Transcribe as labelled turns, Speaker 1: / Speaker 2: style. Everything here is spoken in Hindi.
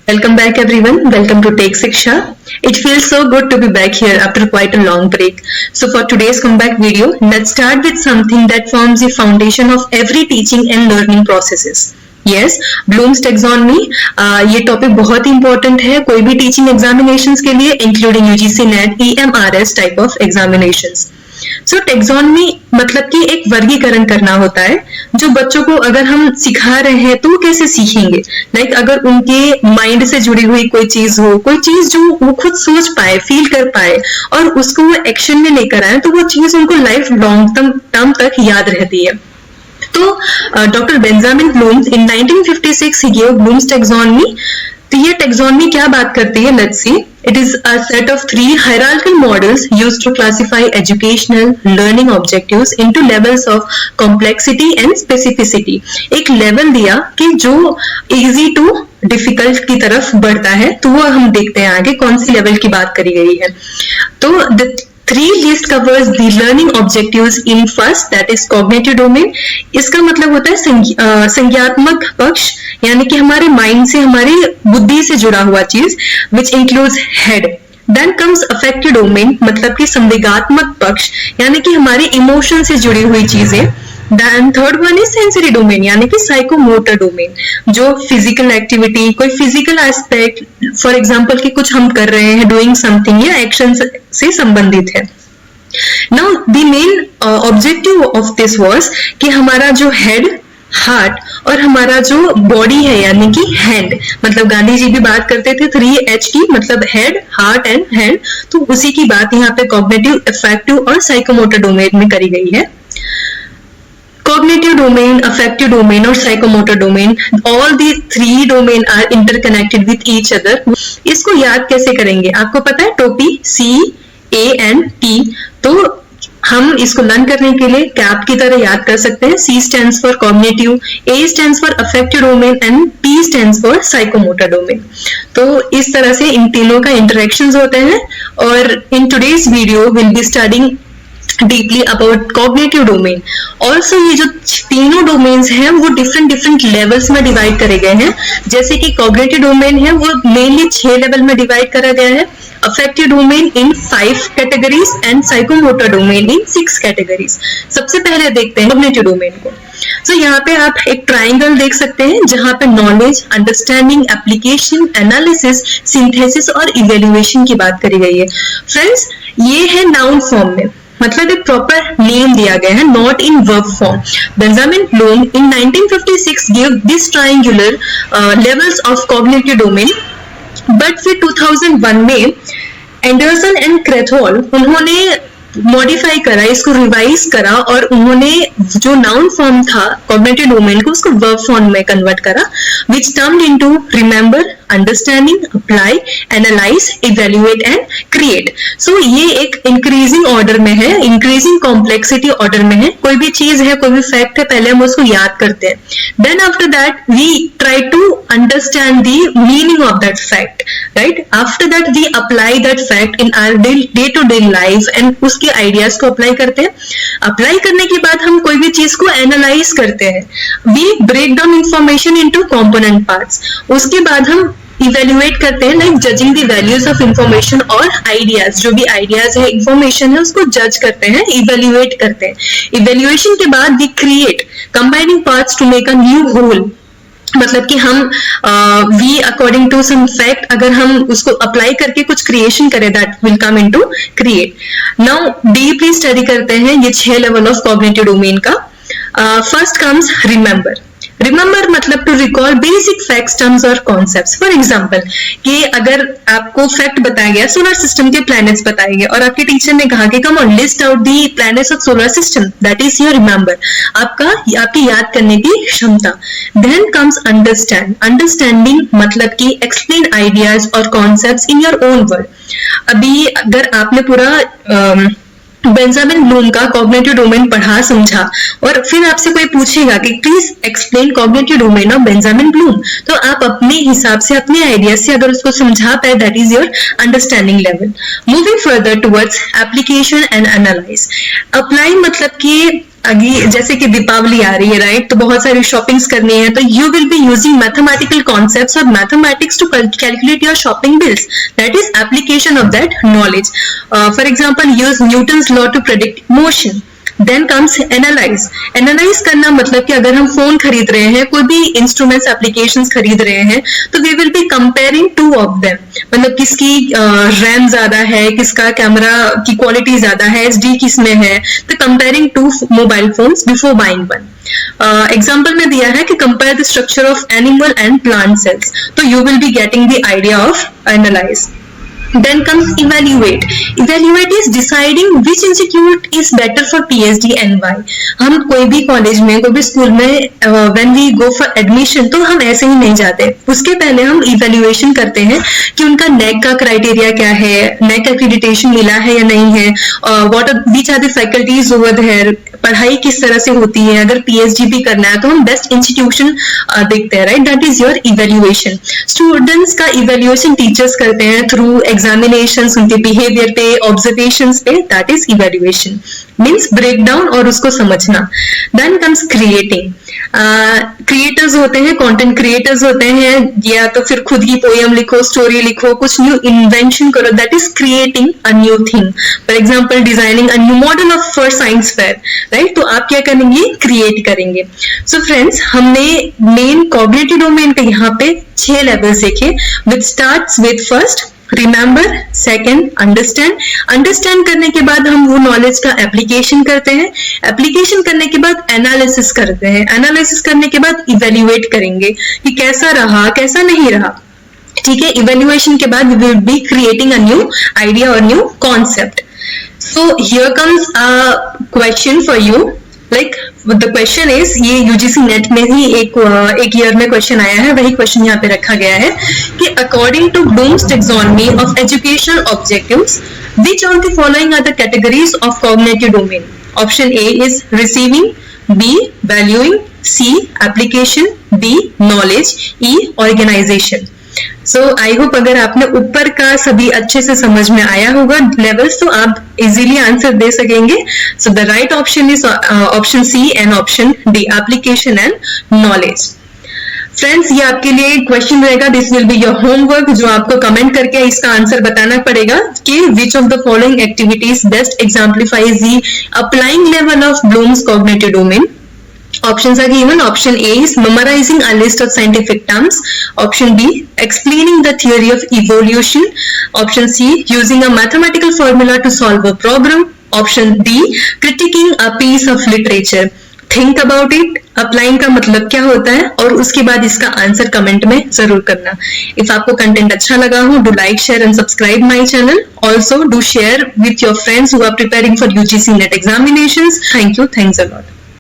Speaker 1: Welcome back everyone. Welcome to Take Shiksha. It feels so good to be back here after quite a long break. So for today's comeback video, let's start with something that forms the foundation of every teaching and learning processes. Yes, Bloom's taxonomy. ये टॉपिक बहुत ही इंपॉर्टेंट है कोई भी टीचिंग एग्जामिनेशंस के लिए, including UGC net, EMRS type of examinations. So taxonomy मतलब कि एक वर्गीकरण करना होता है जो बच्चों को अगर हम सिखा रहे हैं तो वो कैसे सीखेंगे. लाइक अगर उनके माइंड से जुड़ी हुई कोई चीज हो, कोई चीज जो वो खुद सोच पाए, फील कर पाए और उसको वो एक्शन में लेकर आए, तो वो चीज उनको लाइफ लॉन्ग टर्म तक याद रहती है. तो डॉक्टर बेंजामिन ब्लूम इन 1956 ही गिव ब्लूम्स टैक्सोनॉमी. तो ये टैक्सोनॉमी क्या बात करती है, let's see. It is a set of 3 hierarchical models used to classify educational learning objectives into levels of complexity and specificity. एक लेवल दिया कि जो easy to difficult की तरफ बढ़ता है, तो वो हम देखते हैं आगे कौन सी लेवल की बात करी गई है. तो the 3 list covers the learning objectives in first, that is cognitive domain. इसका मतलब होता है संज्ञात्मक पक्ष, यानी कि हमारे माइंड से, हमारी बुद्धि से जुड़ा हुआ चीज, which includes head. Then comes affective domain, मतलब कि संवेगात्मक पक्ष, यानी कि हमारे इमोशन से जुड़ी हुई चीजें. Then third one is sensory domain, यानी कि साइकोमोटर डोमेन, जो फिजिकल एक्टिविटी, कोई फिजिकल एस्पेक्ट, फॉर एग्जांपल कि कुछ हम कर रहे हैं, डूइंग समथिंग या एक्शन से संबंधित है. Now the main objective of this was कि हमारा जो हेड, हार्ट और हमारा जो बॉडी है यानी कि हैंड, मतलब गांधी जी भी बात करते थे 3H की, मतलब हेड, हार्ट एंड हैंड. तो उसी की बात यहाँ पे कॉग्निटिव, अफेक्टिव और साइकोमोटर डोमेन में करी गई है. Cognitive domain, affective domain और psychomotor domain, all the 3 domain are interconnected with each other. इसको याद कैसे करेंगे, आपको पता है टोपी, CANT. तो हम इसको लर्न करने के लिए कैप की तरह याद कर सकते हैं. C stands for cognitive, A stands for affective domain and T stands for psychomotor domain. तो इस तरह से इन तीनों का इंटरेक्शंस होते हैं. और in today's video we'll be studying deeply about cognitive domain. Also ये जो तीनों डोमेन्स हैं वो डिफरेंट लेवल्स में डिवाइड करे गए हैं. जैसे कि कॉग्निटिव डोमेन है वो मेनली 6 लेवल में डिवाइड करा गया है, affective domain in 5 categories and psychomotor domain in 6 categories. सबसे पहले देखते हैं कॉग्निटिव डोमेन को. तो यहाँ पे आप एक ट्राइंगल देख सकते हैं जहां पे knowledge, understanding, application, analysis, synthesis और इवेल्युएशन की बात करी गई है. फ्रेंड्स, ये है नाउन फॉर्म में, मतलब एक प्रॉपर नेम दिया गया है, not in verb form. Benjamin Bloom in 1956 give this triangular levels of cognitive domain. But फिर 2001 में एंडरसन एंड क्रेथॉल उन्होंने मॉडिफाई करा, इसको रिवाइज करा और उन्होंने जो नाउन फॉर्म था कॉग्निटिव डोमेन को उसको वर्ब फॉर्म में कन्वर्ट करा, which termed into remember, understanding, apply, analyse, evaluate and create. So ये एक इंक्रीजिंग ऑर्डर में है, इंक्रीजिंग कॉम्प्लेक्सिटी ऑर्डर में है. कोई भी चीज है, कोई भी फैक्ट है, पहले हम उसको याद करते हैं. Then after that we try to understand the meaning of that fact, right. After that we apply that fact in our day to day life and उसके आइडियाज को अप्लाई करते हैं. अप्लाई करने के बाद हम कोई भी चीज को एनालाइज करते हैं. We break down information into component parts. उसके बाद हम इवेल्युएट करते हैं, like judging the values of information और आइडियाज. जो भी आइडियाज है, इंफॉर्मेशन है, उसको जज करते हैं, इवेल्युएट करते हैं. इवेल्युएशन के बाद we create combining parts to make a new whole. मतलब कि हम we according to some fact अगर हम उसको अप्लाई करके कुछ क्रिएशन करें, that will come into create. Now deeply study करते हैं ये 6 लेवल ऑफ कॉग्निटिव डोमेन का. First comes remember. रिमेंबर मतलब to recall basic facts, terms और कॉन्सेप्ट्स. फॉर एग्जांपल कि अगर आपको फैक्ट बताया गया, सोलर सिस्टम के प्लैनेट्स बताए गए और आपके टीचर ने कहा कि come on list out the planets of solar system, that is your remember, आपकी याद करने की क्षमता. Then comes understand. अंडरस्टैंडिंग मतलब कि एक्सप्लेन आइडियाज और concepts in your own word. अभी अगर आपने पूरा बेंजामिन ब्लूम का कॉग्निटिव डोमेन पढ़ा, समझा और फिर आपसे कोई पूछेगा कि please explain cognitive domain of Benjamin Bloom, तो आप अपने हिसाब से, अपने आइडिया से अगर उसको समझा पाए, that is your understanding level. Moving further towards application and analyse. Apply मतलब कि अभी जैसे कि दीपावली आ रही है, राइट? तो बहुत सारी शॉपिंग्स करनी है, तो you will be using mathematical concepts और mathematics to calculate your shopping bills. That is application of that knowledge. For example, use Newton's law to predict motion. Then comes analyse. Analyse करना मतलब कि अगर हम फोन खरीद रहे हैं, कोई भी इंस्ट्रूमेंट्स एप्लीकेशंस खरीद रहे हैं, तो we will be comparing two of them. मतलब किसकी रैम ज्यादा है, किसका कैमरा की क्वालिटी ज्यादा है, एचडी किसमें है, तो comparing to mobile phones before buying one. Example में दिया है कि compare the structure of animal and plant cells. तो you will be getting the idea of analyse. Then comes evaluate. Evaluate is deciding which institute is better for PhD and why. हम कोई भी कॉलेज में, कोई भी स्कूल में when we go for admission, तो हम ऐसे ही नहीं जाते. उसके पहले हम evaluation करते हैं कि उनका NAAC का क्राइटेरिया क्या है, NAAC accreditation मिला है या नहीं है, which are the faculties over there, पढ़ाई किस तरह से होती है. अगर PhD भी करना है तो हम बेस्ट इंस्टीट्यूशन देखते हैं, right? That is your evaluation. Students का इवेल्युएशन टीचर्स करते हैं थ्रू एग्जामिनेशंस, उनके बिहेवियर पे, ऑब्जर्वेशंस पे. That is evaluation, means break down और उसको समझना. Then comes creating. क्रिएटर्स होते हैं, कंटेंट क्रिएटर्स होते हैं, या तो फिर खुद की पोएम लिखो, स्टोरी लिखो, कुछ न्यू इन्वेंशन करो. That is creating a new thing. For example, designing a new model of for science fair, right? तो आप क्या करेंगे? क्रिएट करेंगे. सो फ्रेंड्स, हमने मेन कॉग्निटिव डोमेन के यहाँ पे 6 लेवल्स देखे, विच starts with first remember, second understand. Understand करने के बाद हम वो नॉलेज का एप्लीकेशन करते हैं. एप्लीकेशन करने के बाद एनालिसिस करते हैं. एनालिसिस करने के बाद इवेल्युएट करेंगे कि कैसा रहा, कैसा नहीं रहा. ठीक है? इवेल्युएशन के बाद we will be creating a new idea और new concept. So here comes a question for you. Like the question is, ये UGC नेट में ही एक ईयर में क्वेश्चन आया है, वही क्वेश्चन यहाँ पे रखा गया है कि according to Bloom's taxonomy of educational objectives, which of the following are the categories of cognitive domain? Option A is receiving, B valuing, C application, D knowledge, E organization. So I hope अगर आपने ऊपर का सभी अच्छे से समझ में आया होगा लेवल्स, तो आप इजीली आंसर दे सकेंगे. So the right option is option C and option D, application and knowledge. Friends, ये आपके लिए क्वेश्चन रहेगा. This will be your homework, जो आपको कमेंट करके इसका आंसर बताना पड़ेगा कि which of the following activities best exemplifies the applying level of Bloom's cognitive domain. Options are given. Option A is memorizing a list of scientific terms. Option B, explaining the theory of evolution. Option C, using a mathematical formula to solve a problem. Option D, critiquing a piece of literature. Think about it. Applying का मतलब क्या होता है, और उसके बाद इसका आंसर कमेंट में जरूर करना. If आपको कंटेंट अच्छा लगा हो, do like, share and subscribe my channel. Also do share with your friends who are preparing for UGC NET examinations. Thank you. Thanks a lot.